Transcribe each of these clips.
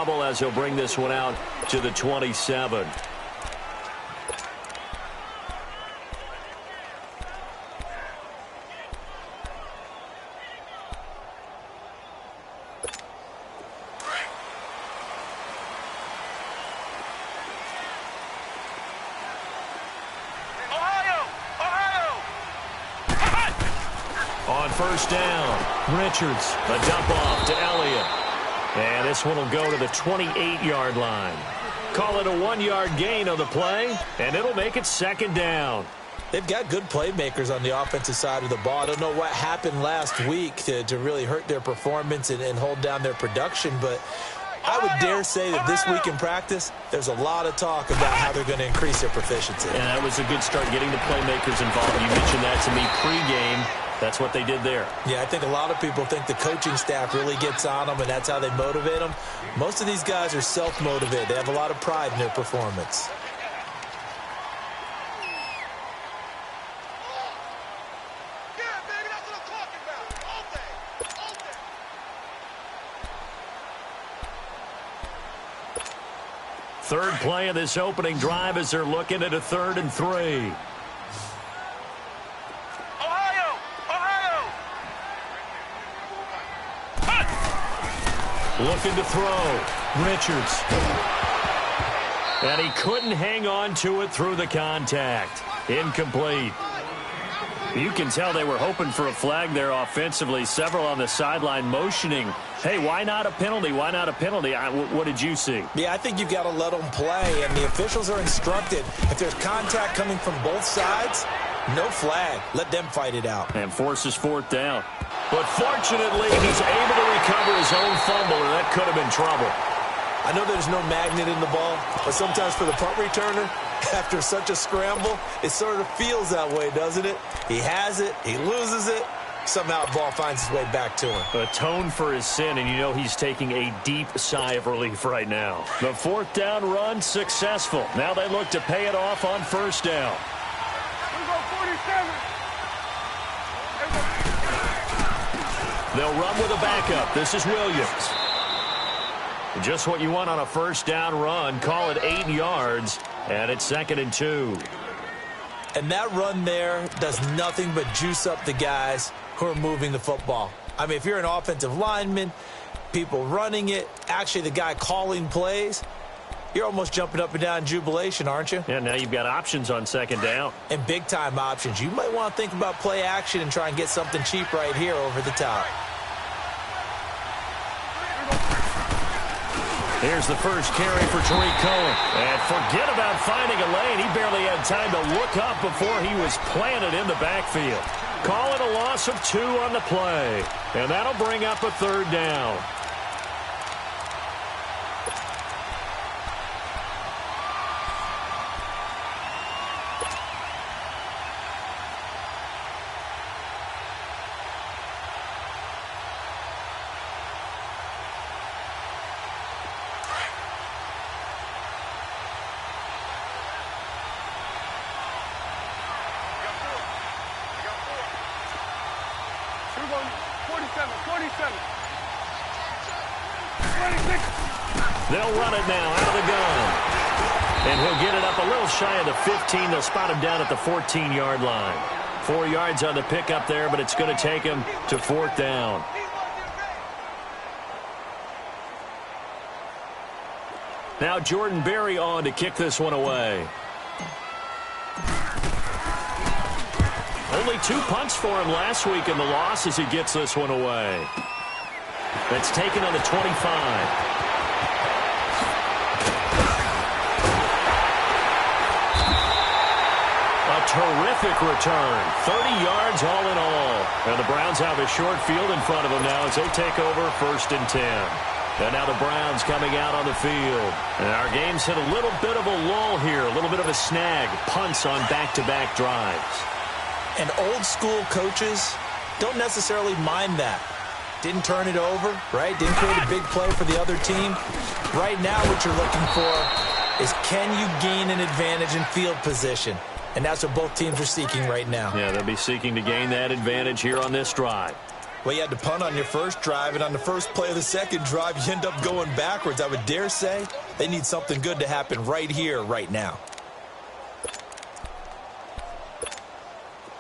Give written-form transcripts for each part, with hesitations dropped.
trouble as he'll bring this one out to the 27. On first down, Richards, a dump off to Elliott. And this one will go to the 28-yard line. Call it a 1-yard gain on the play, and it'll make it second down. They've got good playmakers on the offensive side of the ball. I don't know what happened last week to really hurt their performance and hold down their production, but I would dare say that this week in practice, there's a lot of talk about how they're going to increase their proficiency. And that was a good start, getting the playmakers involved. You mentioned that to me pregame. That's what they did there. Yeah, I think a lot of people think the coaching staff really gets on them, and that's how they motivate them. Most of these guys are self-motivated. They have a lot of pride in their performance. Third play of this opening drive as they're looking at a 3rd and 3. Looking to throw. Richards. And he couldn't hang on to it through the contact. Incomplete. You can tell they were hoping for a flag there offensively. Several on the sideline motioning, hey, why not a penalty? Why not a penalty? What did you see? Yeah, I think you've got to let them play, and the officials are instructed. If there's contact coming from both sides, no flag. Let them fight it out. And forces 4th down. But fortunately, he's able to recover his own fumble, and that could have been trouble. I know there's no magnet in the ball, but sometimes for the punt returner, after such a scramble, it sort of feels that way, doesn't it? He has it, he loses it, somehow the ball finds its way back to him. Atone for his sin, and you know he's taking a deep sigh of relief right now. The 4th down run successful. Now they look to pay it off on first down. They'll run with a backup. This is Williams. Just what you want on a first down run. Call it 8 yards, and it's 2nd and 2. And that run there does nothing but juice up the guys who are moving the football. I mean, if you're an offensive lineman, people running it, actually the guy calling plays, you're almost jumping up and down in jubilation, aren't you? Yeah, now you've got options on 2nd down. And big-time options. You might want to think about play action and try and get something cheap right here over the top. Here's the first carry for Tariq Cohen. And forget about finding a lane. He barely had time to look up before he was planted in the backfield. Call it a loss of 2 on the play. And that'll bring up a 3rd down. They'll run it now out of the gun. And he'll get it up a little shy of the 15. They'll spot him down at the 14-yard line. 4 yards on the pickup there, but it's going to take him to 4th down. Now Jordan Berry on to kick this one away. Only 2 punts for him last week in the loss as he gets this one away. That's taken on the 25. Terrific return. 30 yards all in all. And the Browns have a short field in front of them now as they take over 1st and 10. And now the Browns coming out on the field. And our game's hit a little bit of a lull here, a little bit of a snag. Punts on back-to-back drives. And old school coaches don't necessarily mind that. Didn't turn it over, right? Didn't create a big play for the other team. Right now what you're looking for is, can you gain an advantage in field position? And that's what both teams are seeking right now. Yeah, they'll be seeking to gain that advantage here on this drive. Well, you had to punt on your first drive, and on the first play of the second drive, you end up going backwards. I would dare say they need something good to happen right here, right now.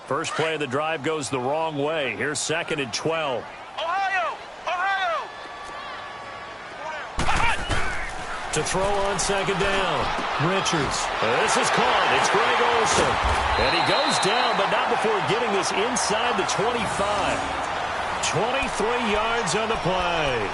First play of the drive goes the wrong way. Here's 2nd and 12. Ohio! To throw on 2nd down. Richards. This is caught. It's Greg Olsen. And he goes down, but not before getting this inside the 25. 23 yards on the play.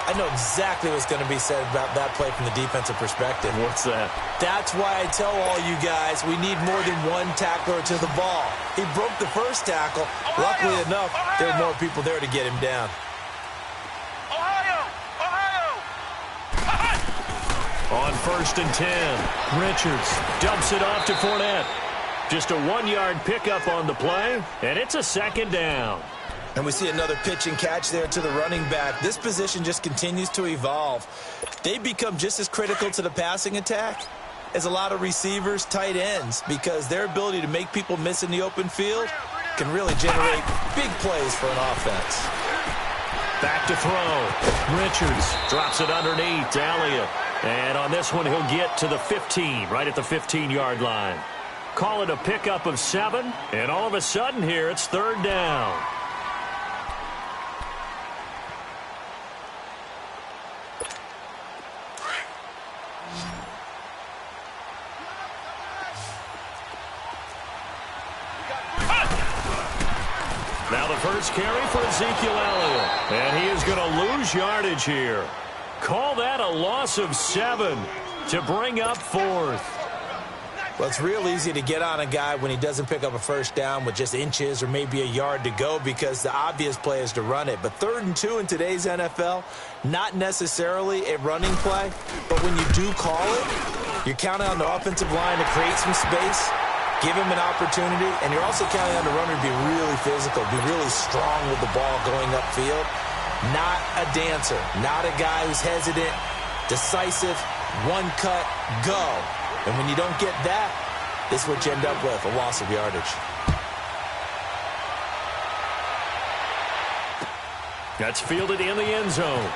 I know exactly what's going to be said about that play from the defensive perspective. What's that? That's why I tell all you guys we need more than one tackler to the ball. He broke the first tackle. Luckily enough, there were more people there to get him down. On 1st and 10, Richards dumps it off to Fournette. Just a 1-yard pickup on the play, and it's a 2nd down. And we see another pitch and catch there to the running back. This position just continues to evolve. They become just as critical to the passing attack as a lot of receivers, tight ends, because their ability to make people miss in the open field can really generate big plays for an offense. Back to throw. Richards drops it underneath to Elliott. And on this one, he'll get to the 15, right at the 15-yard line. Call it a pickup of 7, and all of a sudden here, it's 3rd down. Now the first carry for Ezekiel Elliott. And he is going to lose yardage here. Call that a loss of 7 to bring up 4th. Well, it's real easy to get on a guy when he doesn't pick up a first down with just inches or maybe a yard to go because the obvious play is to run it. But 3rd and 2 in today's NFL, not necessarily a running play. But when you do call it, you're counting on the offensive line to create some space, give him an opportunity, and you're also counting on the runner to be really physical, be really strong with the ball going upfield. Not a dancer, not a guy who's hesitant, decisive, one cut, go. And when you don't get that, this is what you end up with, a loss of yardage. That's fielded in the end zone.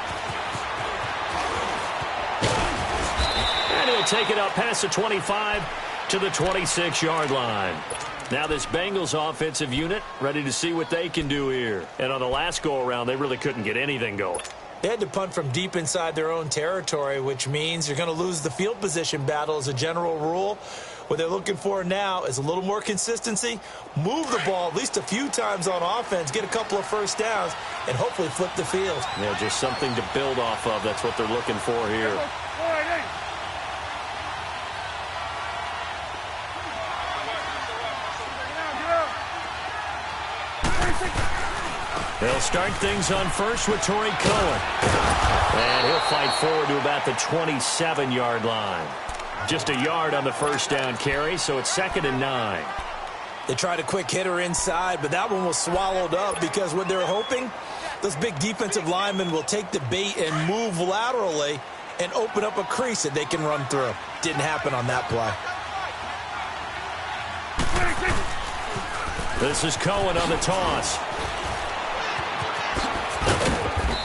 And he'll take it up past the 25 to the 26-yard line. Now this Bengals offensive unit ready to see what they can do here. And on the last go-around, they really couldn't get anything going. They had to punt from deep inside their own territory, which means you're going to lose the field position battle as a general rule. What they're looking for now is a little more consistency, move the ball at least a few times on offense, get a couple of first downs, and hopefully flip the field. Yeah, just something to build off of. That's what they're looking for here. They'll start things on first with Torrey Cohen. And he'll fight forward to about the 27-yard line. Just a yard on the first down carry, so it's 2nd and 9. They tried a quick hitter inside, but that one was swallowed up because what they're hoping, those big defensive linemen will take the bait and move laterally and open up a crease that they can run through. Didn't happen on that play. This is Cohen on the toss.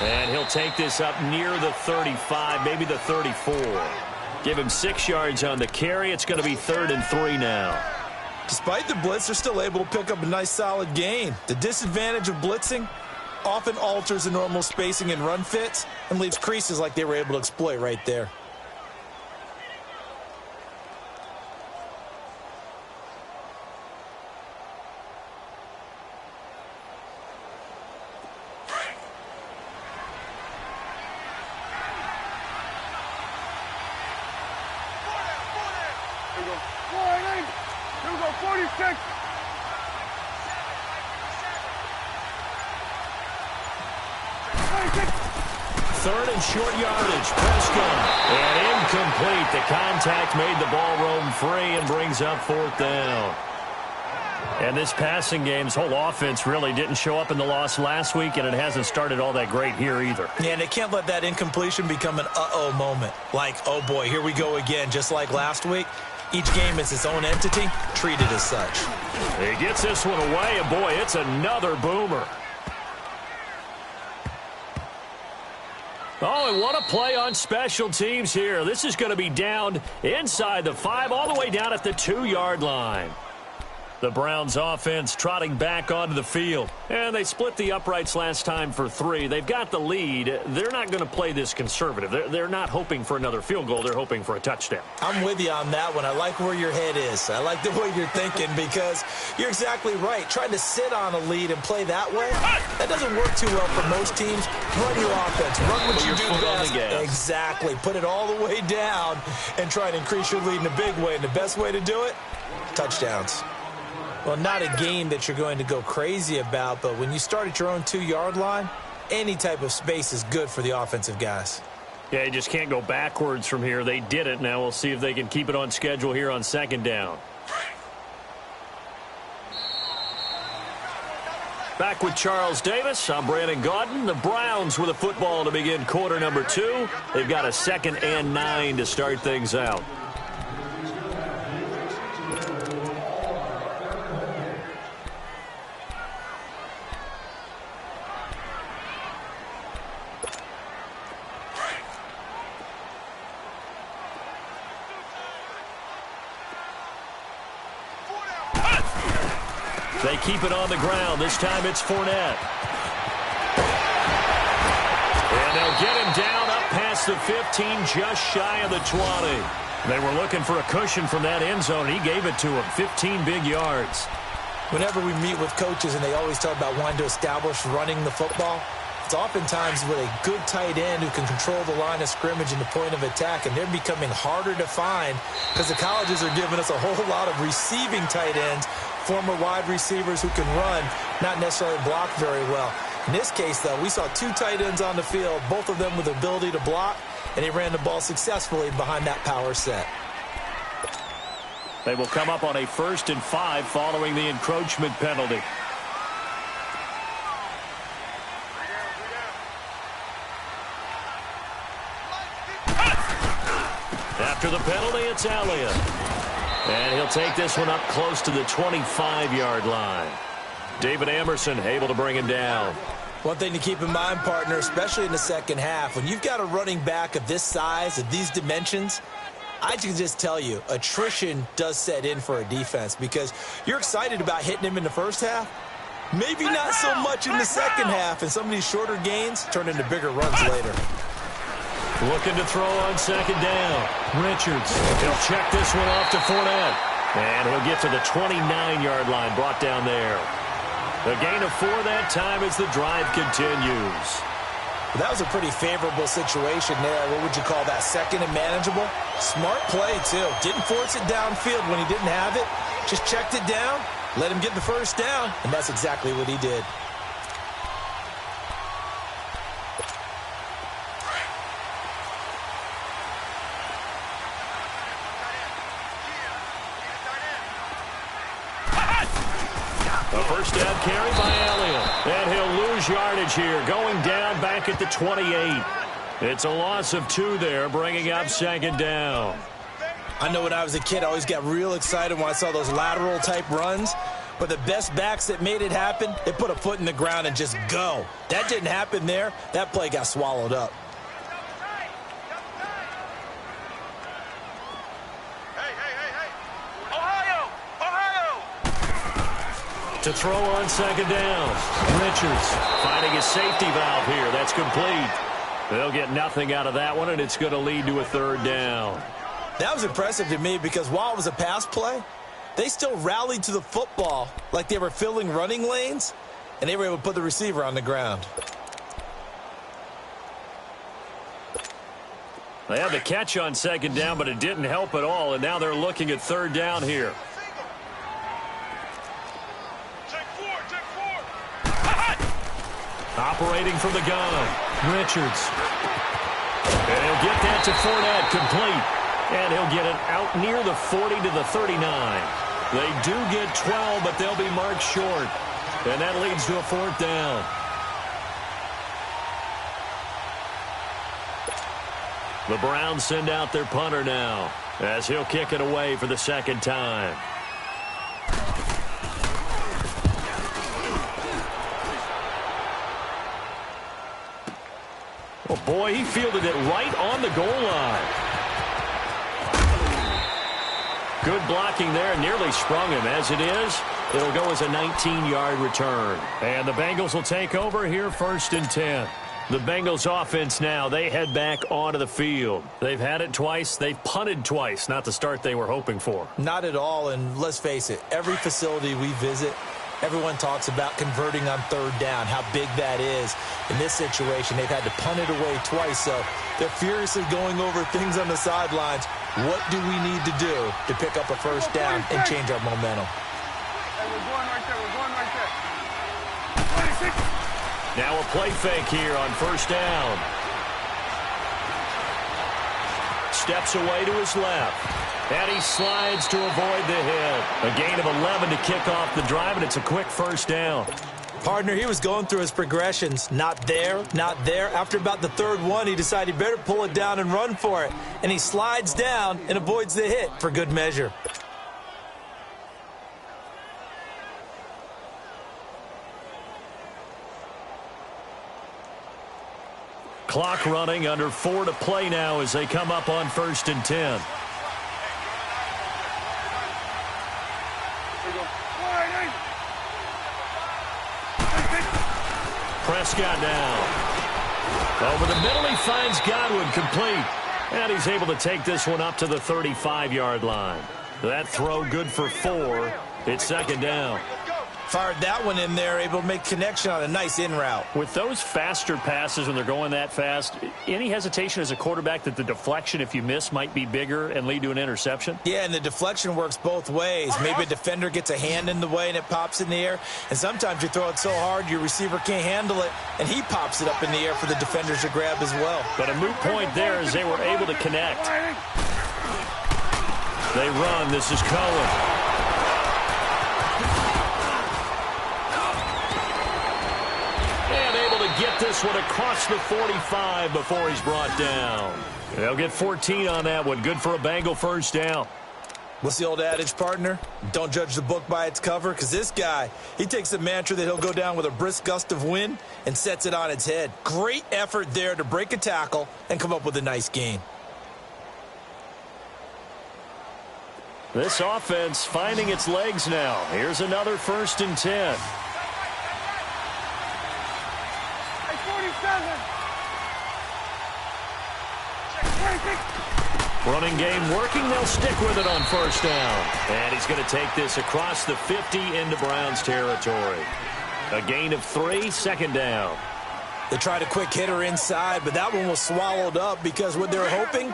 And he'll take this up near the 35, maybe the 34. Give him 6 yards on the carry. It's going to be 3rd and 3 now. Despite the blitz, they're still able to pick up a nice solid gain. The disadvantage of blitzing often alters the normal spacing and run fits and leaves creases like they were able to exploit right there. Third and short yardage. Prescott. And incomplete. The contact made the ball roam free and brings up 4th down. And this passing game's whole offense really didn't show up in the loss last week, and it hasn't started all that great here either. Yeah, and they can't let that incompletion become an uh-oh moment. Like, oh boy, here we go again, just like last week. Each game is its own entity, treated as such. He gets this one away, and boy, it's another boomer. Oh, and what a play on special teams here. This is going to be down inside the 5, all the way down at the 2-yard line. The Browns offense trotting back onto the field. And they split the uprights last time for 3. They've got the lead. They're not going to play this conservative. They're not hoping for another field goal. They're hoping for a touchdown. I'm with you on that one. I like where your head is. I like the way you're thinking because you're exactly right. Trying to sit on a lead and play that way, that doesn't work too well for most teams. Run your offense. Run what you do best. Exactly. Put it all the way down and try and increase your lead in a big way. And the best way to do it, touchdowns. Well, not a game that you're going to go crazy about, but when you start at your own 2-yard line, any type of space is good for the offensive guys. Yeah, you just can't go backwards from here. They did it. Now we'll see if they can keep it on schedule here on 2nd down. Back with Charles Davis. I'm Brandon Gaudin. The Browns with a football to begin quarter number 2. They've got a 2nd and 9 to start things out. They keep it on the ground. This time it's Fournette. And they'll get him down up past the 15, just shy of the 20. They were looking for a cushion from that end zone. He gave it to him, 15 big yards. Whenever we meet with coaches and they always talk about wanting to establish running the football, it's oftentimes with a good tight end who can control the line of scrimmage and the point of attack, and they're becoming harder to find because the colleges are giving us a whole lot of receiving tight ends, former wide receivers who can run, not necessarily block very well. In this case, though, we saw 2 tight ends on the field, both of them with the ability to block, and they ran the ball successfully behind that power set. They will come up on a 1st and 5 following the encroachment penalty. After the penalty, it's Elliott. And he'll take this one up close to the 25-yard line. David Amerson able to bring him down. One thing to keep in mind, partner, especially in the second half, when you've got a running back of this size, of these dimensions, I can just tell you, attrition does set in for a defense because you're excited about hitting him in the first half. Maybe not so much in the second half, and some of these shorter gains turn into bigger runs later. Looking to throw on 2nd down. Richards. He'll check this one off to Fournette. And he'll get to the 29-yard line, brought down there. A gain of 4 that time as the drive continues. That was a pretty favorable situation there. What would you call that? 2nd and manageable? Smart play, too. Didn't force it downfield when he didn't have it. Just checked it down, let him get the first down, and that's exactly what he did. A first down carry by Elliott. And he'll lose yardage here, going down back at the 28. It's a loss of 2 there, bringing up 2nd down. I know when I was a kid, I always got real excited when I saw those lateral-type runs. But the best backs that made it happen, they put a foot in the ground and just go. That didn't happen there. That play got swallowed up. To throw on 2nd down. Richards finding his safety valve here. That's complete. They'll get nothing out of that one, and it's going to lead to a 3rd down. That was impressive to me because while it was a pass play, they still rallied to the football like they were filling running lanes, and they were able to put the receiver on the ground. They had the catch on 2nd down, but it didn't help at all, and now they're looking at 3rd down here. Operating from the gun, Richards. And he'll get that to Fournette, complete. And he'll get it out near the 40 to the 39. They do get 12, but they'll be marked short. And that leads to a 4th down. The Browns send out their punter now, as he'll kick it away for the 2nd time. Oh, boy, he fielded it right on the goal line. Good blocking there, nearly sprung him. As it is, it'll go as a 19-yard return. And the Bengals will take over here, 1st and 10. The Bengals offense now, they head back onto the field. They've had it twice. They've punted twice. Not the start they were hoping for. Not at all, and let's face it, every facility we visit, everyone talks about converting on 3rd down, how big that is. In this situation, they've had to punt it away twice, so they're furiously going over things on the sidelines. What do we need to do to pick up a 1st down and change our momentum? Hey, we're going right there. We're going right there. 26. Now a play fake here on 1st down. Steps away to his left. And he slides to avoid the hit. A gain of 11 to kick off the drive, and it's a quick 1st down. Partner, he was going through his progressions. Not there, not there. After about the 3rd one, he decided he better pull it down and run for it. And he slides down and avoids the hit for good measure. Clock running, under 4 to play now as they come up on 1st and 10. Prescott now. Over the middle, he finds Godwin complete. And he's able to take this one up to the 35-yard line. That throw good for 4. It's 2nd down. Fired that one in there, able to make connection on a nice in route. With those faster passes when they're going that fast, any hesitation as a quarterback that the deflection, if you miss, might be bigger and lead to an interception? Yeah, and the deflection works both ways. Maybe a defender gets a hand in the way and it pops in the air. And sometimes you throw it so hard your receiver can't handle it, and he pops it up in the air for the defenders to grab as well. But a moot point there as they were able to connect. They run. This is Cohen. Get this one across the 45 before he's brought down. They'll get 14 on that one. Good for a Bengal 1st down. What's the old adage, partner? Don't judge the book by its cover, because this guy, he takes the mantra that he'll go down with a brisk gust of wind and sets it on its head. Great effort there to break a tackle and come up with a nice gain. This offense finding its legs now. Here's another 1st and 10. Running game working. They'll stick with it on 1st down. And he's going to take this across the 50 into Browns territory. A gain of 3, 2nd down. They tried a quick hitter inside, but that one was swallowed up because what they're hoping,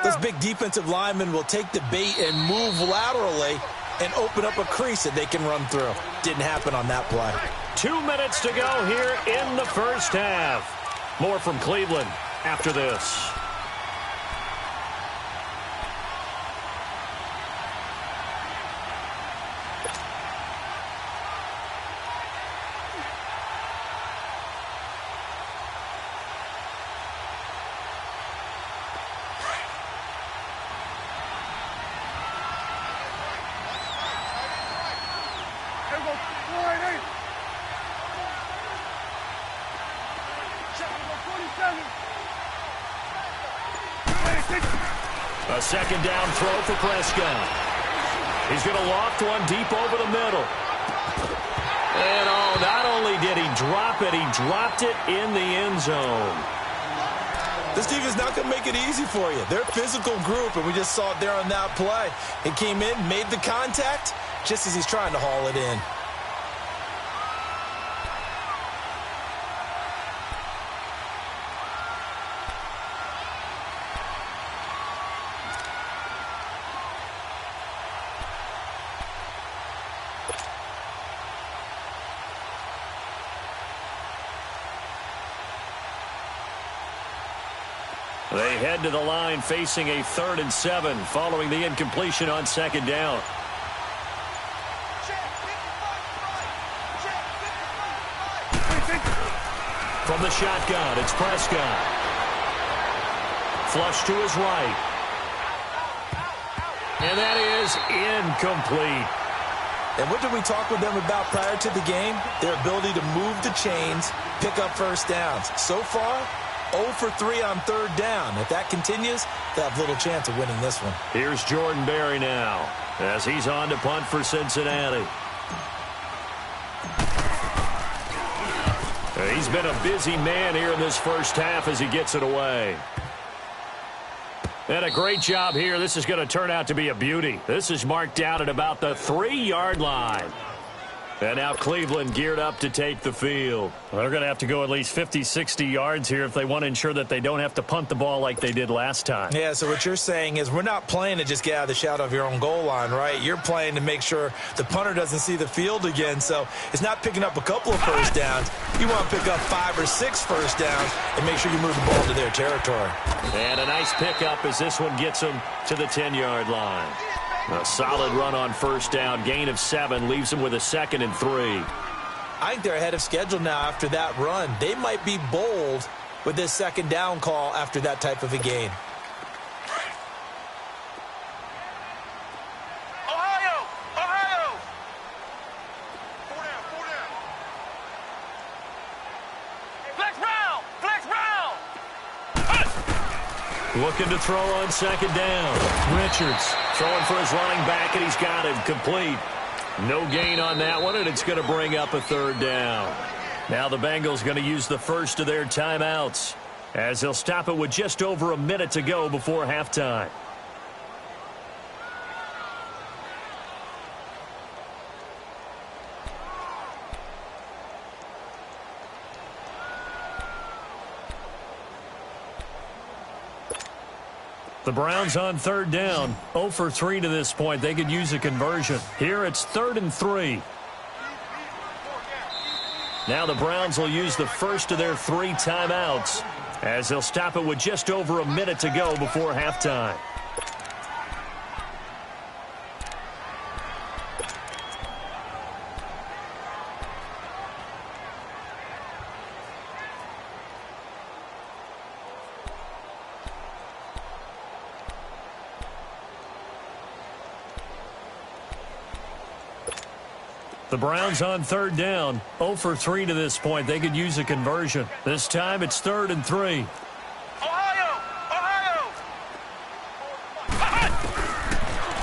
this big defensive lineman will take the bait and move laterally and open up a crease that they can run through. Didn't happen on that play. 2 minutes to go here in the 1st half. More from Cleveland after this. A 2nd down throw for Prescott. He's going to loft one deep over the middle. And, oh, not only did he drop it, he dropped it in the end zone. This team is not going to make it easy for you. They're a physical group, and we just saw it there on that play. It came in, made the contact, just as he's trying to haul it in. They head to the line facing a 3rd and 7 following the incompletion on 2nd down. From the shotgun, it's Prescott. Flush to his right. And that is incomplete. And what did we talk with them about prior to the game? Their ability to move the chains, pick up 1st downs. So far, 0 for 3 on third down. If that continues, they'll have little chance of winning this one. Here's Jordan Berry now as he's on to punt for Cincinnati. He's been a busy man here in this first half as he gets it away. And a great job here. This is going to turn out to be a beauty. This is marked out at about the 3-yard line. And now Cleveland geared up to take the field. Well, they're going to have to go at least 50, 60 yards here if they want to ensure that they don't have to punt the ball like they did last time. Yeah, so what you're saying is we're not playing to just get out of the shadow of your own goal line, right? You're playing to make sure the punter doesn't see the field again. So it's not picking up a couple of first downs. You want to pick up 5 or 6 first downs and make sure you move the ball to their territory. And a nice pickup as this one gets them to the 10-yard line. A solid run on first down. Gain of 7 leaves them with a 2nd and 3. I think they're ahead of schedule now after that run. They might be bold with this 2nd down call after that type of a gain. Ohio! Ohio! 4 down, 4 down. Flex round! Flex round! Looking to throw on 2nd down. Richards throwing for his running back, and he's got him complete. No gain on that one, and it's going to bring up a 3rd down. Now the Bengals going to use the first of their timeouts as they'll stop it with just over a minute to go before halftime. The Browns on 3rd down, 0 for 3 to this point. They could use a conversion. Here it's 3rd and 3. Now the Browns will use the first of their 3 timeouts as they'll stop it with just over a minute to go before halftime. The Browns on 3rd down, 0 for 3 to this point. They could use a conversion. This time it's 3rd and 3. Ohio! Ohio!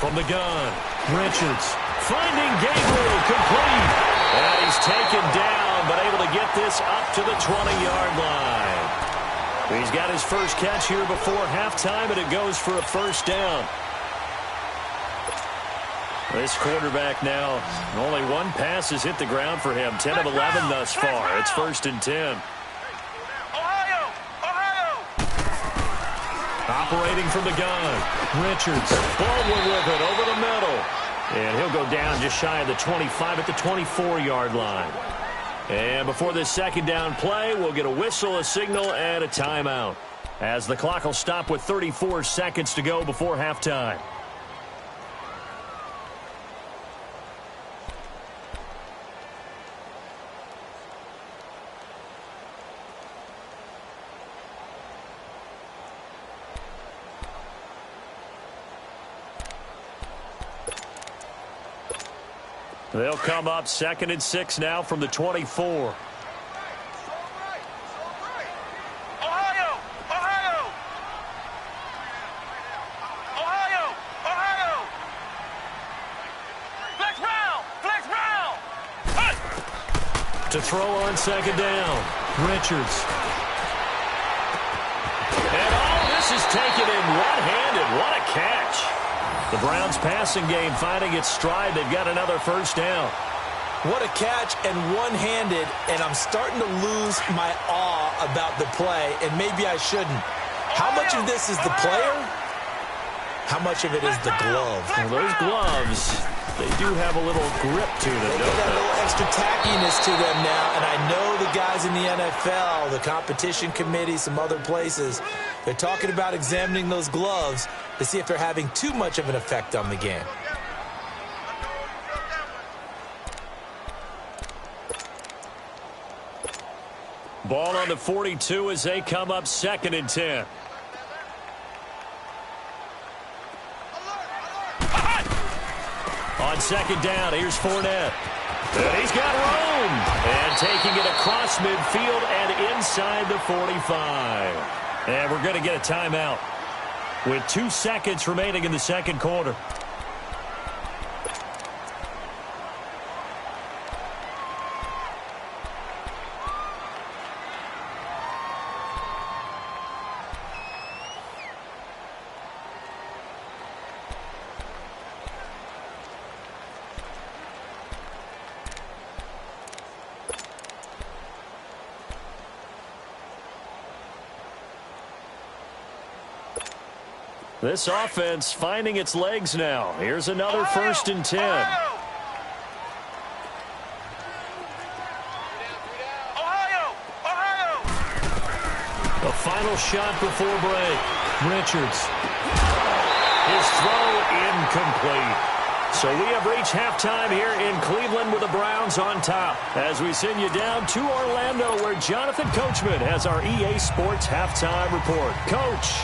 From the gun, Richards finding Gabriel complete. And he's taken down, but able to get this up to the 20-yard line. He's got his first catch here before halftime, and it goes for a 1st down. This quarterback now, only 1 pass has hit the ground for him. 10 of 11 thus far. It's 1st and 10. Ohio! Ohio! Operating from the gun. Richards, Baldwin with it over the middle. And he'll go down just shy of the 25 at the 24-yard line. And before this 2nd down play, we'll get a whistle, a signal, and a timeout, as the clock will stop with 34 seconds to go before halftime. They'll come up 2nd and 6 now from the 24. Ohio! Ohio! Ohio! Ohio! Flex round! Flex round! To throw on 2nd down, Richards. And all this is taken in one-handed. What a catch. The Browns passing game finding its stride. They've got another 1st down. What a catch, and one-handed, and I'm starting to lose my awe about the play, and maybe I shouldn't. How much of this is the player? How much of it is the glove? Well, those gloves, they do have a little grip to them, They don't got a they? little extra tackiness to them now, and I know the guys in the NFL, the competition committee, some other places, they're talking about examining those gloves to see if they're having too much of an effect on the game. Ball on the 42 as they come up 2nd and 10. On second down, here's Fournette. And he's got room. And taking it across midfield and inside the 45. And we're going to get a timeout with 2 seconds remaining in the second quarter. This offense finding its legs now. Here's another 1st and 10. The final shot before break. Richards. His throw incomplete. So we have reached halftime here in Cleveland with the Browns on top. As we send you down to Orlando, where Jonathan Coachman has our EA Sports halftime report. Coach.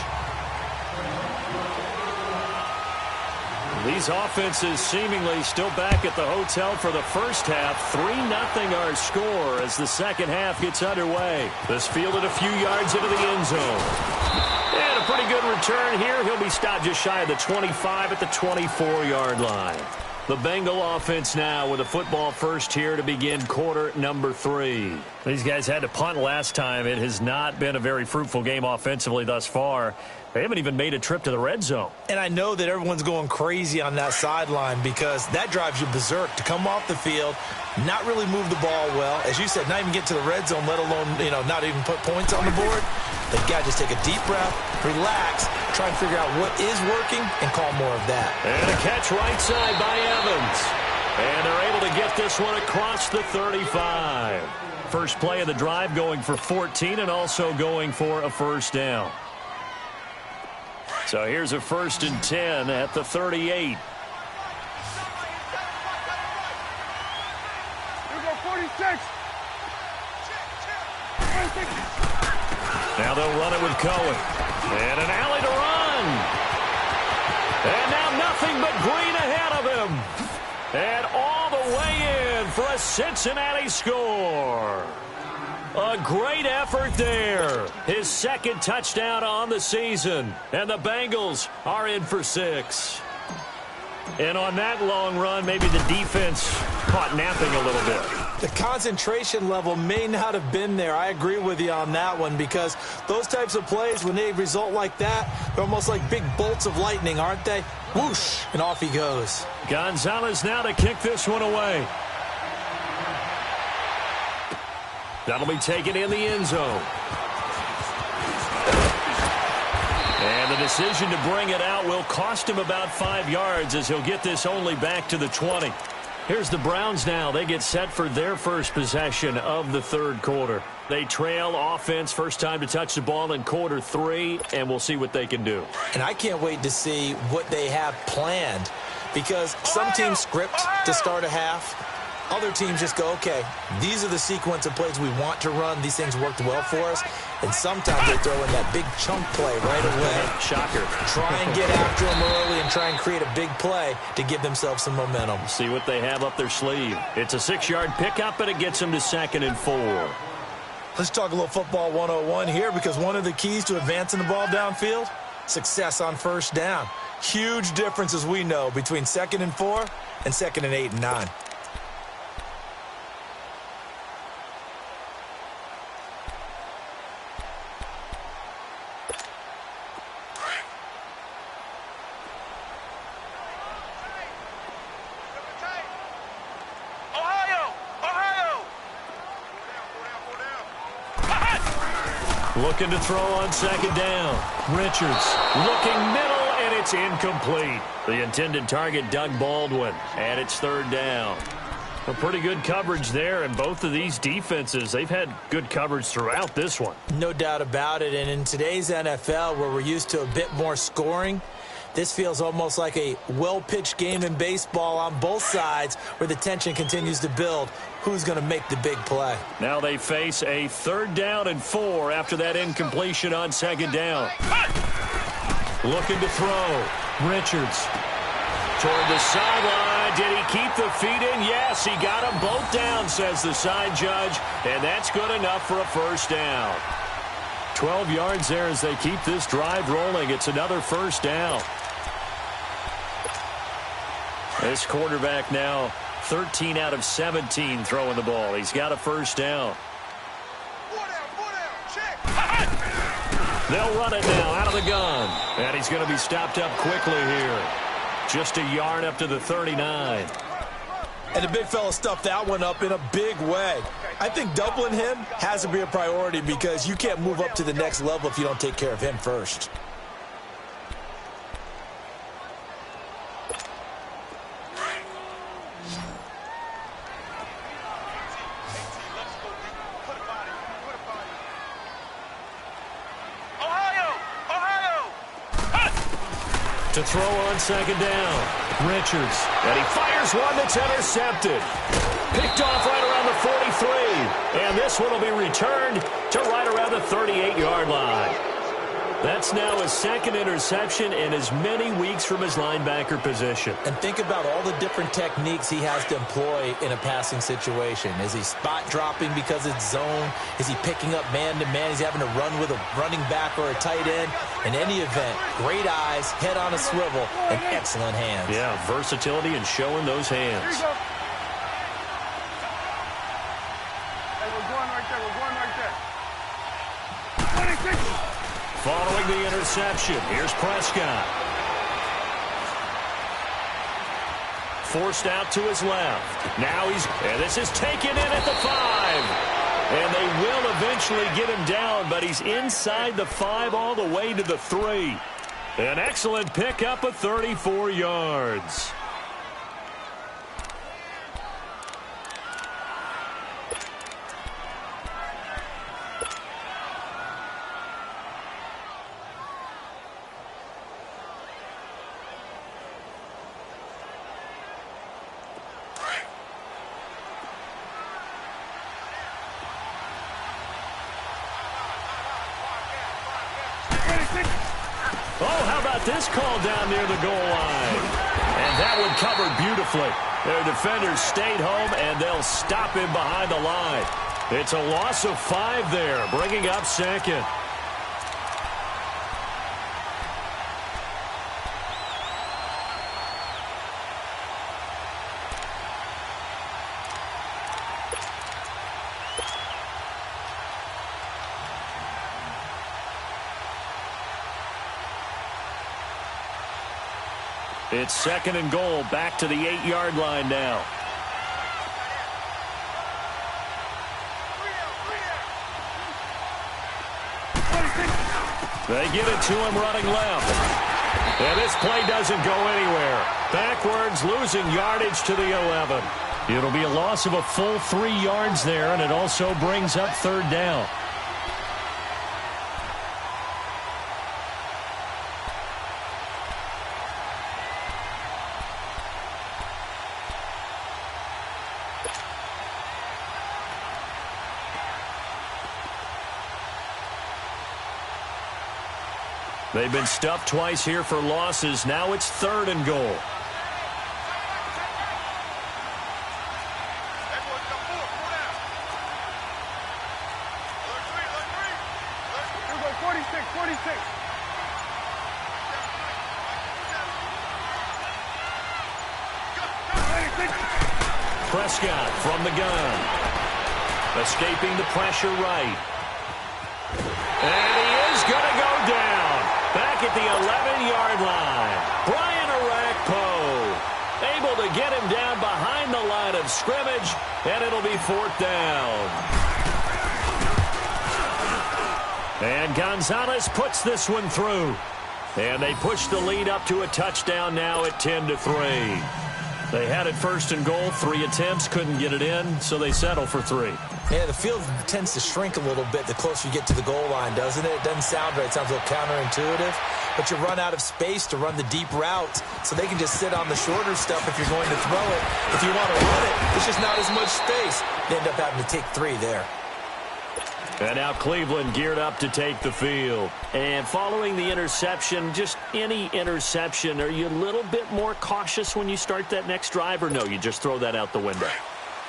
These offenses seemingly still back at the hotel for the first half. 3-0 our score as the second half gets underway. This fielded a few yards into the end zone. And a pretty good return here. He'll be stopped just shy of the 25 at the 24-yard line. The Bengal offense now with a football first here to begin quarter number 3. These guys had to punt last time. It has not been a very fruitful game offensively thus far. They haven't even made a trip to the red zone. And I know that everyone's going crazy on that sideline because that drives you berserk to come off the field, not really move the ball well. As you said, not even get to the red zone, let alone, not even put points on the board. They've got to just take a deep breath, relax, try and figure out what is working, and call more of that. And a catch right side by Evans. And they're able to get this one across the 35. First play of the drive going for 14 and also going for a first down. So here's a 1st and 10 at the 38. Here we go, 46. Now they'll run it with Cohen. And an alley to run. And now nothing but green ahead of him. And all the way in for a Cincinnati score. A great effort there. His second touchdown on the season. And the Bengals are in for 6. And on that long run, maybe the defense caught napping a little bit. The concentration level may not have been there. I agree with you on that one because those types of plays, when they result like that, they're almost like big bolts of lightning, aren't they? Whoosh, and off he goes. Gonzalez now to kick this one away. That'll be taken in the end zone. And the decision to bring it out will cost him about 5 yards as he'll get this only back to the 20. Here's the Browns now. They get set for their first possession of the third quarter. They trail offense first time to touch the ball in quarter 3, and we'll see what they can do. And I can't wait to see what they have planned because some teams script to start a half. Other teams just go, okay, these are the sequence of plays we want to run. These things worked well for us. And sometimes they throw in that big chunk play right away. Shocker. Try and get after them early and try and create a big play to give themselves some momentum. See what they have up their sleeve. It's a 6-yard pickup, and it gets them to 2nd and 4. Let's talk a little football 101 here because one of the keys to advancing the ball downfield, success on first down. Huge difference, as we know, between 2nd and 4 and 2nd and 8 and 9. Looking to throw on 2nd down. Richards looking middle, and it's incomplete. The intended target, Doug Baldwin, and it's 3rd down. A pretty good coverage there, and both of these defenses, they've had good coverage throughout this one. No doubt about it, and in today's NFL, where we're used to a bit more scoring, this feels almost like a well-pitched game in baseball on both sides where the tension continues to build. Who's going to make the big play? Now they face a 3rd down and 4 after that incompletion on 2nd down. Looking to throw. Richards toward the sideline. did he keep the feet in? Yes, he got them both down, says the side judge, and that's good enough for a first down. 12 yards there as they keep this drive rolling. It's another first down. This quarterback now 13 out of 17 throwing the ball. He's got a first down. They'll run it now out of the gun. And he's going to be stopped up quickly here. Just a yard up to the 39. And the big fella stuffed that one up in a big way. I think doubling him has to be a priority because you can't move up to the next level if you don't take care of him first. To throw on second down, Richards. And he fires one that's intercepted. Picked off right around the 43. And this one will be returned to right around the 38-yard line. That's now his second interception in as many weeks from his linebacker position. And think about all the different techniques he has to employ in a passing situation. Is he spot dropping because it's zone? Is he picking up man-to-man? Is he having to run with a running back or a tight end? In any event, great eyes, head on a swivel, and excellent hands. Yeah, versatility and showing those hands. Here you go. Hey, we're going right there. We're going right there. 26. Following the interception, here's Prescott. Forced out to his left. Now and this is taken in at the 5. And they will eventually get him down, but he's inside the 5 all the way to the 3. An excellent pickup of 34 yards. This call down near the goal line. And that one covered beautifully. Their defenders stayed home, and they'll stop him behind the line. It's a loss of 5 there, bringing up second. It's second and goal, back to the 8-yard line now. They get it to him running left. And this play doesn't go anywhere. Backwards, losing yardage to the 11. It'll be a loss of a full 3 yards there, and it also brings up third down. They've been stuffed twice here for losses. Now it's third and goal. Prescott from the gun. Escaping the pressure right. And he is going to go down. Back at the 11-yard line. Brian Arakpo able to get him down behind the line of scrimmage, and it'll be fourth down. And Gonzalez puts this one through. And they push the lead up to a touchdown now at 10-3. They had it first and goal, 3 attempts, couldn't get it in, so they settle for 3. Yeah, the field tends to shrink a little bit the closer you get to the goal line, doesn't it? It doesn't sound right. It sounds a little counterintuitive. But you run out of space to run the deep routes, so they can just sit on the shorter stuff if you're going to throw it. If you want to run it, there's just not as much space. You end up having to take 3 there. And now Cleveland geared up to take the field. And following the interception, just any interception, are you a little bit more cautious when you start that next drive, or no, you just throw that out the window?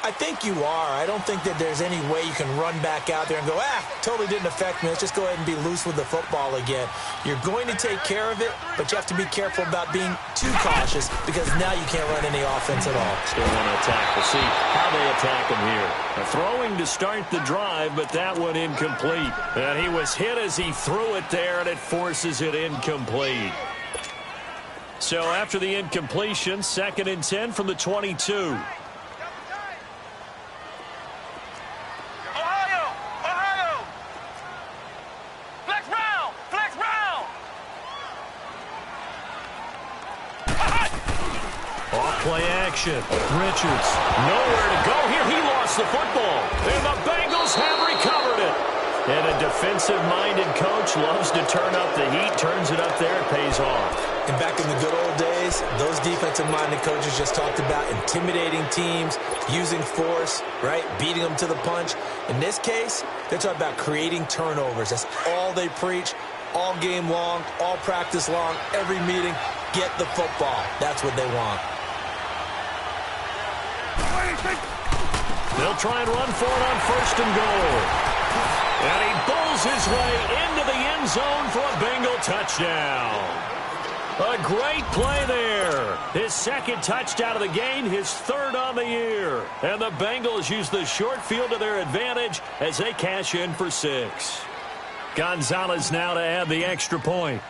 I think you are. I don't think that there's any way you can run back out there and go, totally didn't affect me. Let's just go ahead and be loose with the football again. You're going to take care of it, but you have to be careful about being too cautious because now you can't run any offense at all. Still want to attack. We'll see how they attack him here. Throwing to start the drive, but that one incomplete. And he was hit as he threw it there, and it forces it incomplete. So after the incompletion, 2nd and 10 from the 22. Play action. Richards, nowhere to go here. He lost the football. And the Bengals have recovered it. And a defensive-minded coach loves to turn up the heat, turns it up there, it pays off. And back in the good old days, those defensive-minded coaches just talked about intimidating teams, using force, right, beating them to the punch. In this case, they're talking about creating turnovers. That's all they preach, all game long, all practice long, every meeting. Get the football. That's what they want. They'll try and run for it on 1st and goal. And he bowls his way into the end zone for a Bengal touchdown. A great play there. His 2nd touchdown of the game, his 3rd on the year. And the Bengals use the short field to their advantage as they cash in for 6. Gonzalez now to add the extra point.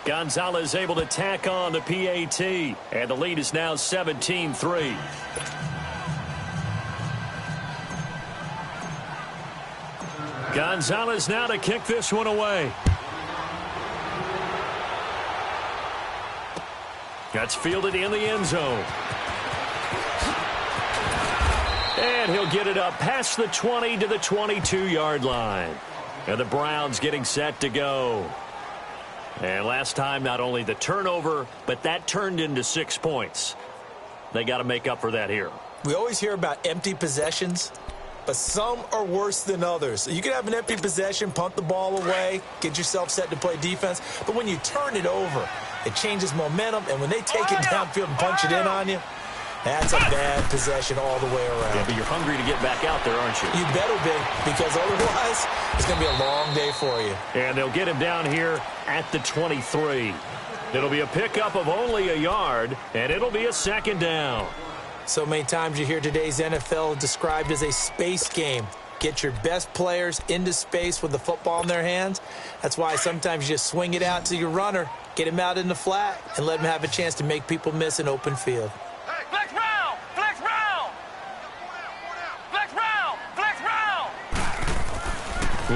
Gonzalez able to tack on the PAT, and the lead is now 17-3. Gonzalez now to kick this one away. That's fielded in the end zone. And he'll get it up past the 20 to the 22-yard line. And the Browns getting set to go. And last time, not only the turnover, but that turned into 6 points. They got to make up for that here. We always hear about empty possessions, but some are worse than others. You can have an empty possession, punt the ball away, get yourself set to play defense, but when you turn it over, it changes momentum, and when they take it downfield and punch it in on you, that's a bad possession all the way around. Yeah, but you're hungry to get back out there, aren't you? You better be, because otherwise it's going to be a long day for you. And they'll get him down here at the 23. It'll be a pickup of only a yard, and it'll be a 2nd down. So many times you hear today's NFL described as a space game. Get your best players into space with the football in their hands. That's why sometimes you just swing it out to your runner, get him out in the flat, and let him have a chance to make people miss an open field. Flex round! Flex round! Flex round! Flex round!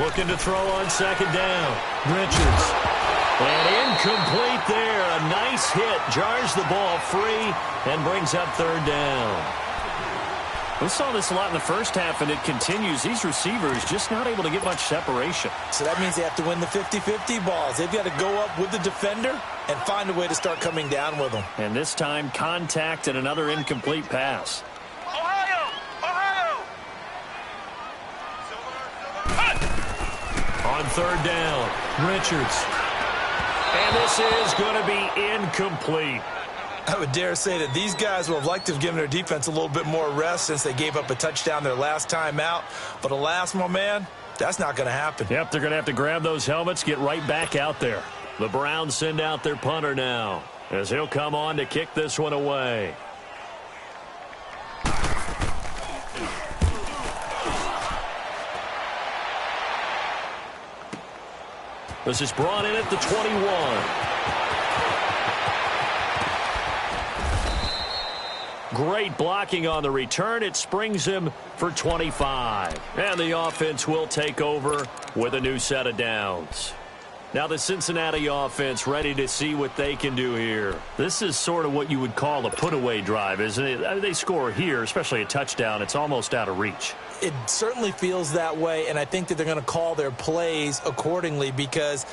Looking to throw on 2nd down. Richards. And incomplete there. A nice hit. Jars the ball free and brings up 3rd down. We saw this a lot in the first half, and it continues. These receivers just not able to get much separation. So that means they have to win the 50-50 balls. They've got to go up with the defender and find a way to start coming down with them. And this time, contact and another incomplete pass. Ohio! Ohio! On 3rd down, Richards. And this is going to be incomplete. I would dare say that these guys would have liked to have given their defense a little bit more rest since they gave up a touchdown their last time out. But alas, my man, that's not going to happen. Yep, they're going to have to grab those helmets, get right back out there. The Browns send out their punter now as he'll come on to kick this one away. This is brought in at the 21. Great blocking on the return. It springs him for 25. And the offense will take over with a new set of downs. Now the Cincinnati offense ready to see what they can do here. This is sort of what you would call a put-away drive, isn't it? They score here, especially a touchdown. It's almost out of reach. It certainly feels that way, and I think that they're going to call their plays accordingly because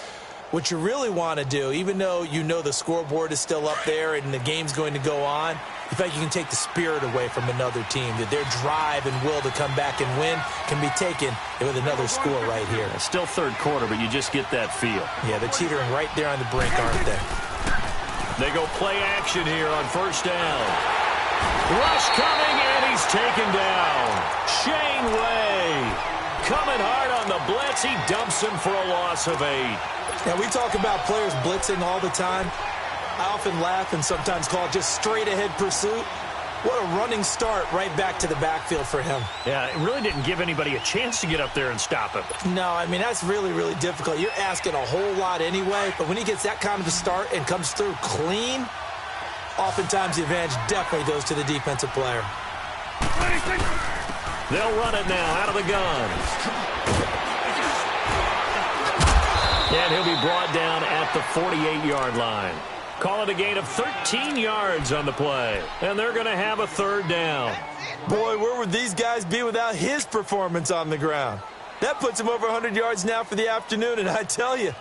What you really want to do, even though you know the scoreboard is still up there and the game's going to go on, you feel like you can take the spirit away from another team, that their drive and will to come back and win can be taken with another score right here. It's still third quarter, but you just get that feel. Yeah, they're teetering right there on the brink, aren't they? They go play action here on first down. Rush coming, and he's taken down. Shane Ray coming hard on the blitz. He dumps him for a loss of 8. Now, we talk about players blitzing all the time. I often laugh and sometimes call it just straight-ahead pursuit. What a running start right back to the backfield for him. Yeah, it really didn't give anybody a chance to get up there and stop him. No, I mean, that's really, really difficult. You're asking a whole lot anyway, but when he gets that kind of a start and comes through clean, oftentimes the advantage definitely goes to the defensive player. They'll run it now out of the gun. And he'll be brought down at the 48-yard line. Call it a gain of 13 yards on the play. And they're going to have a third down. Boy, where would these guys be without his performance on the ground? That puts him over 100 yards now for the afternoon, and I tell you,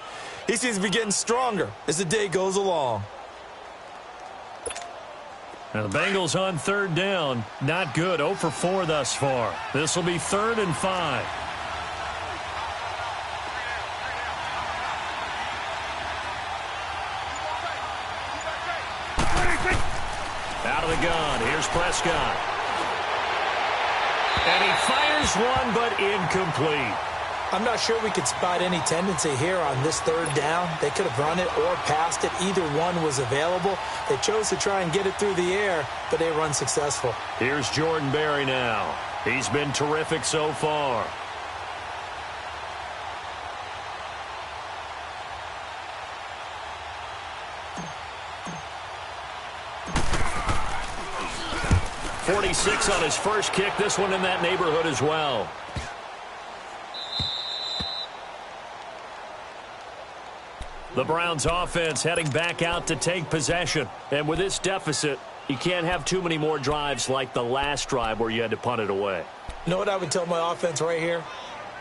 he seems to be getting stronger as the day goes along. Now the Bengals on third down. Not good. 0 for 4 thus far. This will be 3rd and 5. Out of the gun. Here's Prescott. And he fires one, but incomplete. I'm not sure we could spot any tendency here on this third down. They could have run it or passed it. Either one was available. They chose to try and get it through the air, but they were unsuccessful. Here's Jordan Berry now. He's been terrific so far. .46 on his first kick. This one in that neighborhood as well. The Browns offense heading back out to take possession. And with this deficit, you can't have too many more drives like the last drive where you had to punt it away. You know what I would tell my offense right here?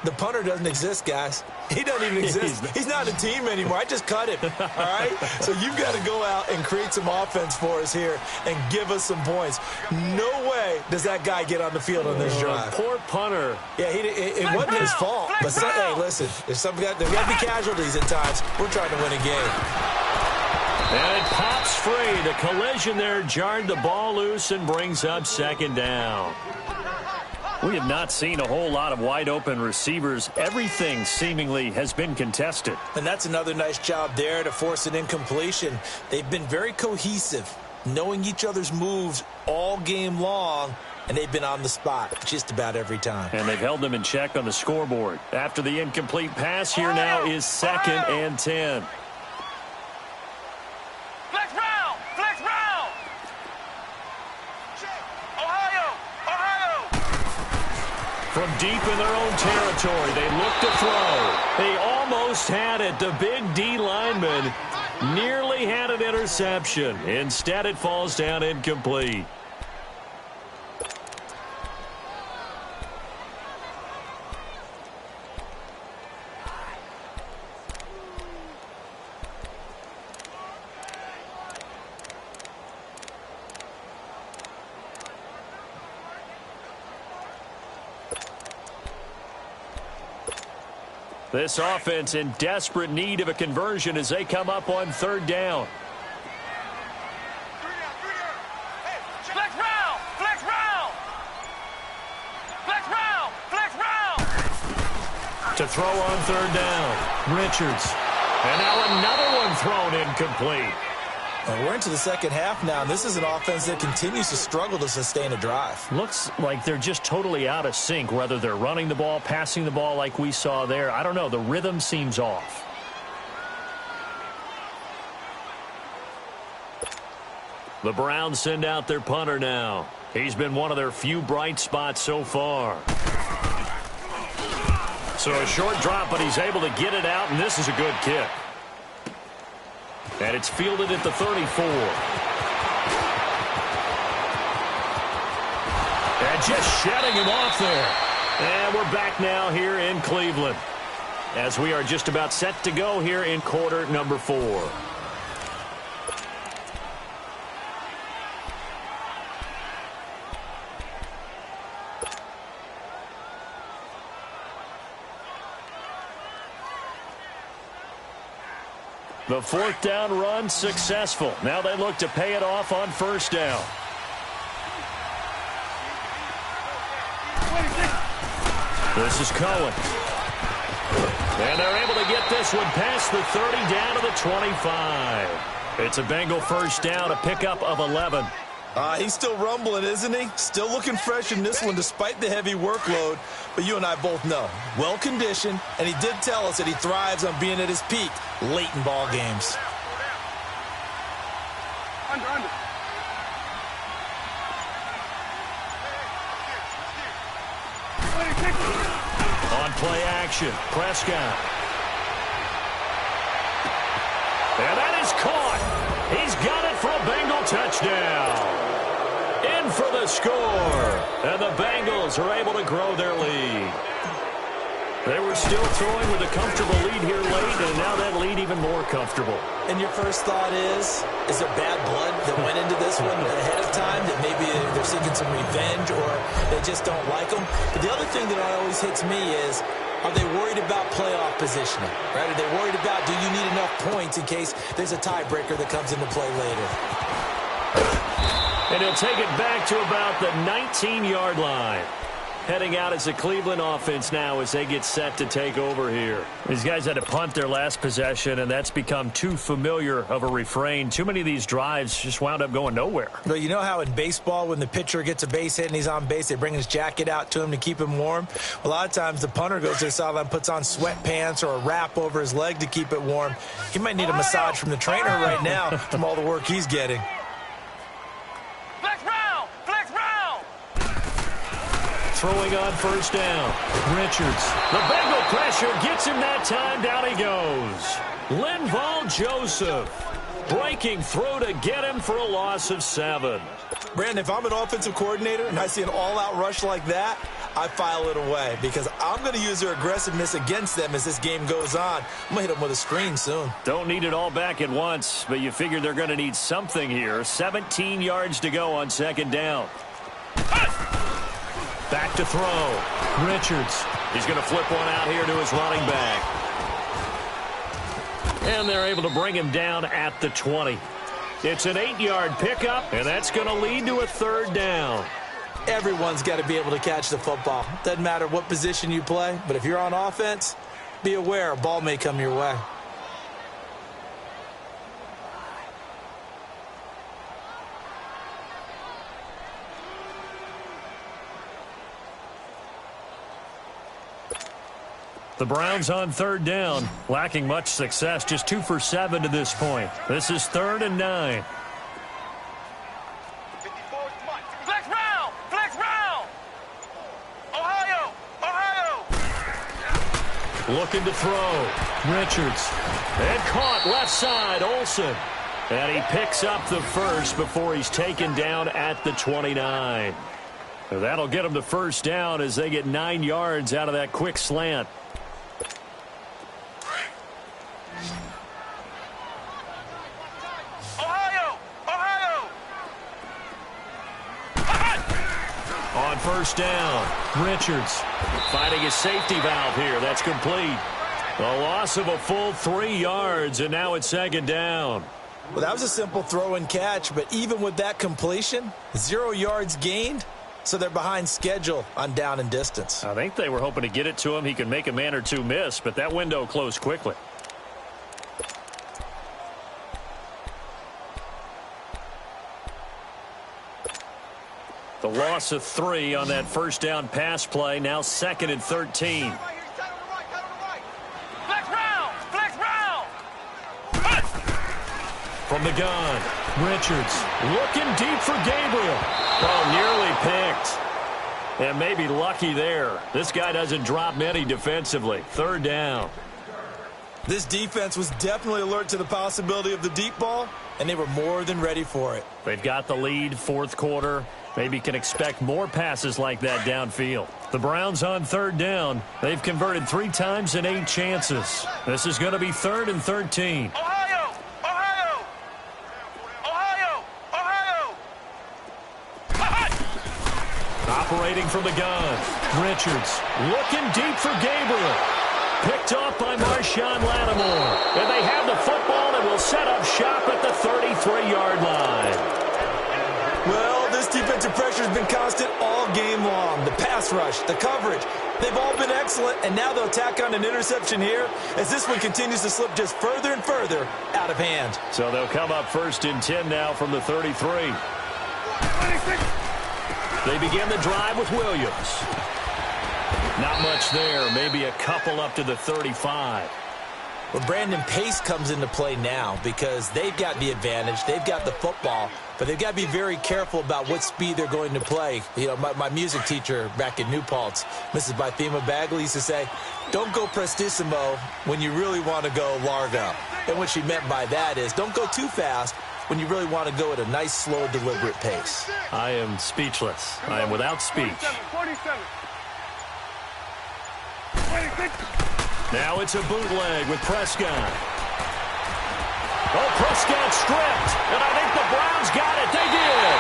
The punter doesn't exist, guys. He doesn't even exist. He's not a team anymore. I just cut him, all right? So you've got to go out and create some offense for us here and give us some points. No way does that guy get on the field on this drive. Poor punter. Yeah, it wasn't his fault. But, hey, listen, there's got to be casualties at times. We're trying to win a game. And it pops free. The collision there jarred the ball loose and brings up 2nd down. We have not seen a whole lot of wide-open receivers. Everything seemingly has been contested. And that's another nice job there to force an incompletion. They've been very cohesive, knowing each other's moves all game long, and they've been on the spot just about every time. And they've held them in check on the scoreboard. After the incomplete pass, here now is 2nd and 10. Flex round! Flex round! Ohio! From deep in their own territory, they look to throw. They almost had it. The big D lineman nearly had an interception. Instead, it falls down incomplete. This offense in desperate need of a conversion as they come up on 3rd down. Flex round! Flex round! Flex round! Flex round! To throw on 3rd down, Richards. And now another one thrown incomplete. We're into the second half now, and this is an offense that continues to struggle to sustain a drive. Looks like they're just totally out of sync, whether they're running the ball, passing the ball like we saw there. I don't know. The rhythm seems off. The Browns send out their punter now. He's been one of their few bright spots so far. So a short drop, but he's able to get it out, and this is a good kick. And it's fielded at the 34. And just shedding him off there. And we're back now here in Cleveland. as we are just about set to go here in quarter number 4. The 4th down run successful. Now they look to pay it off on 1st down. This is Cohen. And they're able to get this one past the 30 down to the 25. It's a Bengal 1st down, a pickup of 11. He's still rumbling, isn't he? Still looking fresh in this one despite the heavy workload. But you and I both know, well-conditioned, and he did tell us that he thrives on being at his peak late in ball games. Under. On play action, Prescott. And that is caught. He's got it for a Bengal touchdown. In for the score. And the Bengals are able to grow their lead. They were still throwing with a comfortable lead here late, and now that lead even more comfortable. And your first thought is there bad blood that went into this one ahead of time, that maybe they're seeking some revenge or they just don't like them? But the other thing that always hits me is, are they worried about playoff positioning? Right? Are they worried about, do you need enough points in case there's a tiebreaker that comes into play later? And he'll take it back to about the 19-yard line. Heading out as the Cleveland offense now as they get set to take over here. These guys had to punt their last possession, and that's become too familiar of a refrain. Too many of these drives just wound up going nowhere. Well, you know how in baseball when the pitcher gets a base hit and he's on base, they bring his jacket out to him to keep him warm? A lot of times the punter goes to the sideline, puts on sweatpants or a wrap over his leg to keep it warm. He might need a massage from the trainer right now from all the work he's getting. Throwing on 1st down. Richards. The Bengal pressure gets him that time. Down he goes. Linval Joseph breaking through to get him for a loss of 7. Brandon, if I'm an offensive coordinator and I see an all-out rush like that, I file it away because I'm going to use their aggressiveness against them as this game goes on. I'm going to hit them with a screen soon. Don't need it all back at once, but you figure they're going to need something here. 17 yards to go on 2nd down. Back to throw. Richards. He's going to flip one out here to his running back. And they're able to bring him down at the 20. It's an 8-yard pickup, and that's going to lead to a 3rd down. Everyone's got to be able to catch the football. Doesn't matter what position you play, but if you're on offense, be aware a ball may come your way. The Browns on 3rd down, lacking much success, just 2 for 7 to this point. This is 3rd and 9. Flex round! Ohio! Looking to throw. Richards. And caught left side, Olsen. And he picks up the first before he's taken down at the 29. That'll get him to 1st down as they get 9 yards out of that quick slant. On 1st down, Richards finding his safety valve here. That's complete. A loss of a full 3 yards, and now it's 2nd down. Well, that was a simple throw and catch, but even with that completion, 0 yards gained, so they're behind schedule on down and distance. I think they were hoping to get it to him. He could make a man or two miss, but that window closed quickly. The loss of 3 on that 1st down pass play. Now 2nd and 13. Flex round! From the gun, Richards looking deep for Gabriel. Oh, nearly picked. And maybe lucky there. This guy doesn't drop many defensively. 3rd down. This defense was definitely alert to the possibility of the deep ball, and they were more than ready for it. They've got the lead, 4th quarter. Maybe can expect more passes like that downfield. The Browns on third down. They've converted 3 times in 8 chances. This is going to be 3rd and 13. Ohio! Ohio! Ohio! Ohio! Operating from the gun. Richards looking deep for Gabriel. Picked off by Marshawn Lattimore. And they have the football and will set up shop at the 33-yard line. Well, this defensive pressure has been constant all game long. The pass rush, the coverage, they've all been excellent, and now they'll tack on an interception here as this one continues to slip just further and further out of hand. So they'll come up 1st and 10 now from the 33. 26. They begin the drive with Williams. Not much there, maybe a couple up to the 35. Well, Brandon, pace comes into play now because they've got the advantage. They've got the football, but they've got to be very careful about what speed they're going to play. You know, my music teacher back in New Paltz, Mrs. Bythema Bagley, used to say, don't go prestissimo when you really want to go largo. And what she meant by that is don't go too fast when you really want to go at a nice, slow, deliberate pace. I am speechless. I am without speech. 47. 26. Now it's a bootleg with Prescott. Oh, Prescott stripped, and I think the Browns got it. They did.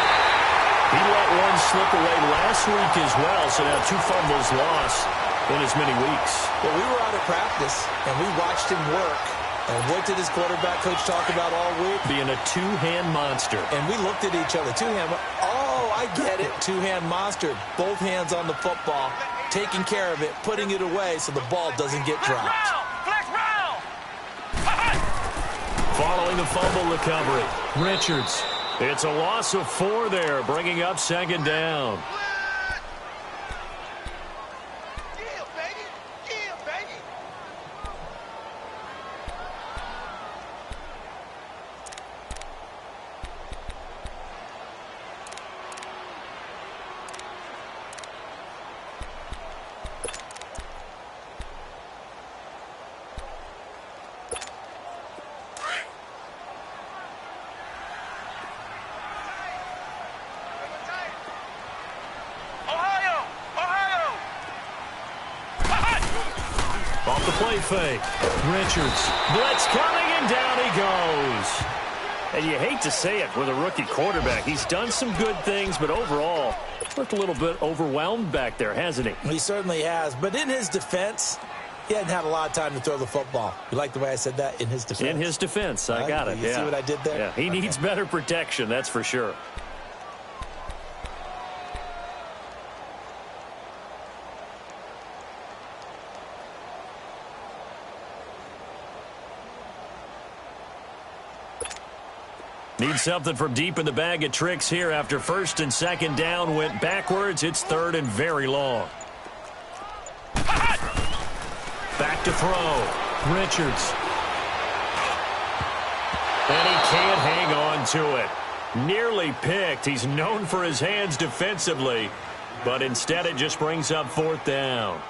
He let one slip away last week as well, so now 2 fumbles lost in as many weeks. Well, we were out of practice, and we watched him work. And what did his quarterback coach talk about all week? Being a 2-hand monster. And we looked at each other. 2-hand. Oh, I get it. 2-hand monster. Both hands on the football, taking care of it, putting it away so the ball doesn't get dropped. Flex round! Following the fumble recovery, Richards. It's a loss of 4 there, bringing up 2nd down. Yeah, baby! Yeah, baby! Off the play fake. Richards. Blitz coming, and down he goes. And you hate to say it with a rookie quarterback. He's done some good things, but overall, looked a little bit overwhelmed back there, hasn't he? He certainly has. But in his defense, he hadn't had a lot of time to throw the football. You like the way I said that? In his defense? In his defense. I got it. You see what I did there? Yeah, he needs better protection, that's for sure. Need something from deep in the bag of tricks here after 1st and 2nd down went backwards. It's 3rd and very long. Back to throw. Richards. And he can't hang on to it. Nearly picked. He's known for his hands defensively, but instead it just brings up 4th down.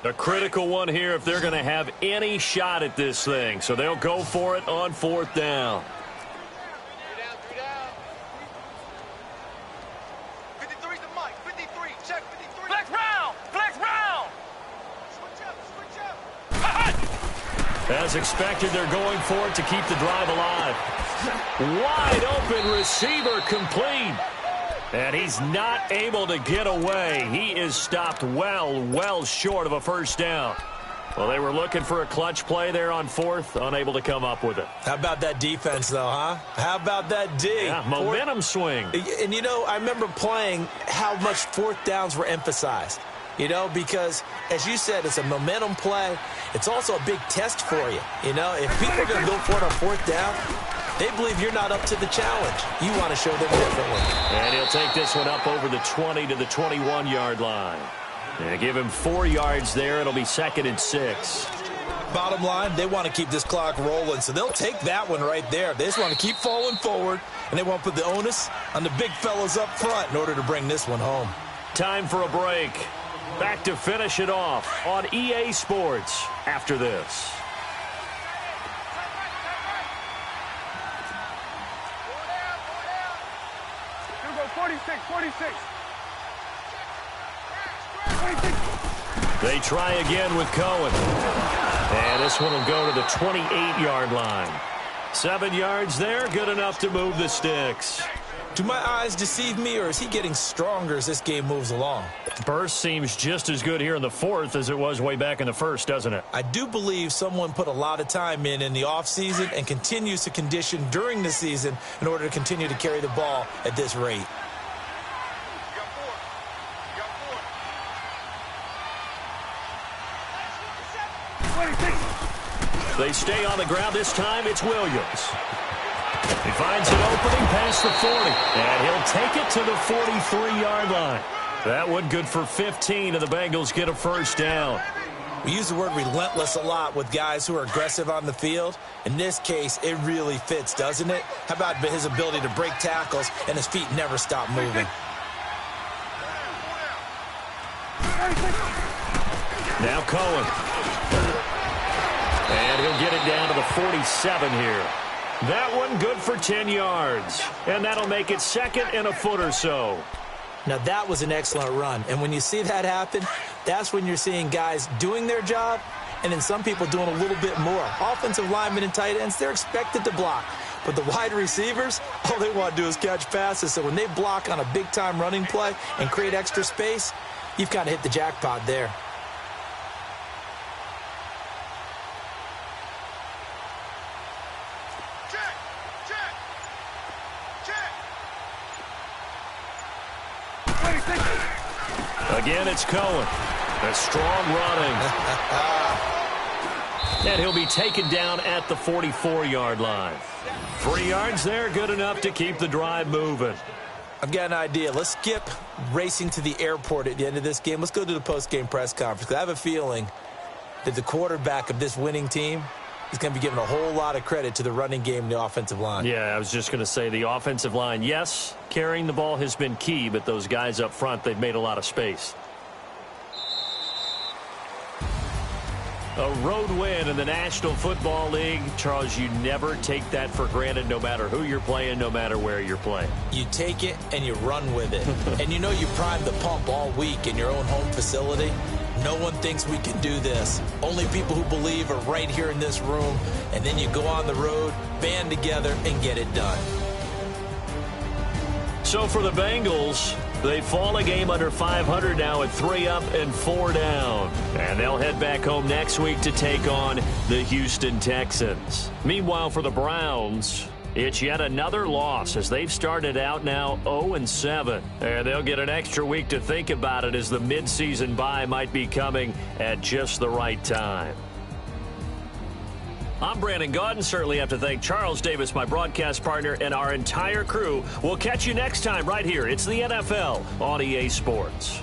A critical one here if they're going to have any shot at this thing. So they'll go for it on 4th down. 3 down. 53's the mic. 53. Check 53. Flex round! Flex round! Switch up. Switch up. As expected, they're going for it to keep the drive alive. Wide open receiver complete. And he's not able to get away. He is stopped well short of a 1st down. Well, they were looking for a clutch play there on 4th, unable to come up with it. How about that defense, though, huh? How about that D? Yeah, momentum swing. And, you know, I remember playing how much 4th downs were emphasized. You know, because, as you said, it's a momentum play. It's also a big test for you. You know, if people are going to go for it on 4th down, they believe you're not up to the challenge. You want to show them differently. And he'll take this one up over the 20 to the 21-yard line. And give him 4 yards there. It'll be 2nd and 6. Bottom line, they want to keep this clock rolling, so they'll take that one right there. They just want to keep falling forward, and they want to put the onus on the big fellas up front in order to bring this one home. Time for a break. Back to finish it off on EA Sports after this. Here we go, 46, 46. They try again with Cohen. And this one will go to the 28-yard line. 7 yards there, good enough to move the sticks. Do my eyes deceive me, or is he getting stronger as this game moves along? Burst seems just as good here in the fourth as it was way back in the first, doesn't it? I do believe someone put a lot of time in the offseason and continues to condition during the season in order to continue to carry the ball at this rate. They stay on the ground. This time it's Williams. He finds an opening past the 40, and he'll take it to the 43-yard line. That one good for 15, and the Bengals get a first down. We use the word relentless a lot with guys who are aggressive on the field. In this case, it really fits, doesn't it? How about his ability to break tackles and his feet never stop moving? Now Cohen. And he'll get it down to the 47 here. That one good for 10 yards. And that'll make it second and a foot or so. Now, that was an excellent run. And when you see that happen, that's when you're seeing guys doing their job and then some people doing a little bit more. Offensive linemen and tight ends, they're expected to block. But the wide receivers, all they want to do is catch passes. So when they block on a big-time running play and create extra space, you've kind of hit the jackpot there. Again, it's Cohen. A strong running. And he'll be taken down at the 44-yard line. 3 yards there, good enough to keep the drive moving. I've got an idea. Let's skip racing to the airport at the end of this game. Let's go to the post-game press conference. I have a feeling that the quarterback of this winning team is going to be given a whole lot of credit to the running game and the offensive line. Yeah, I was just going to say the offensive line, yes, carrying the ball has been key, but those guys up front, they've made a lot of space. A road win in the National Football League. Charles, you never take that for granted no matter who you're playing, no matter where you're playing. You take it and you run with it. And you know you primed the pump all week in your own home facility. No one thinks we can do this. Only people who believe are right here in this room. And then you go on the road, band together, and get it done. So for the Bengals, they fall a game under 500 now at 3 up and 4 down. And they'll head back home next week to take on the Houston Texans. Meanwhile, for the Browns, it's yet another loss as they've started out now 0-7. And they'll get an extra week to think about it as the midseason bye might be coming at just the right time. I'm Brandon Gaudin. Certainly have to thank Charles Davis, my broadcast partner, and our entire crew. We'll catch you next time right here. It's the NFL on EA Sports.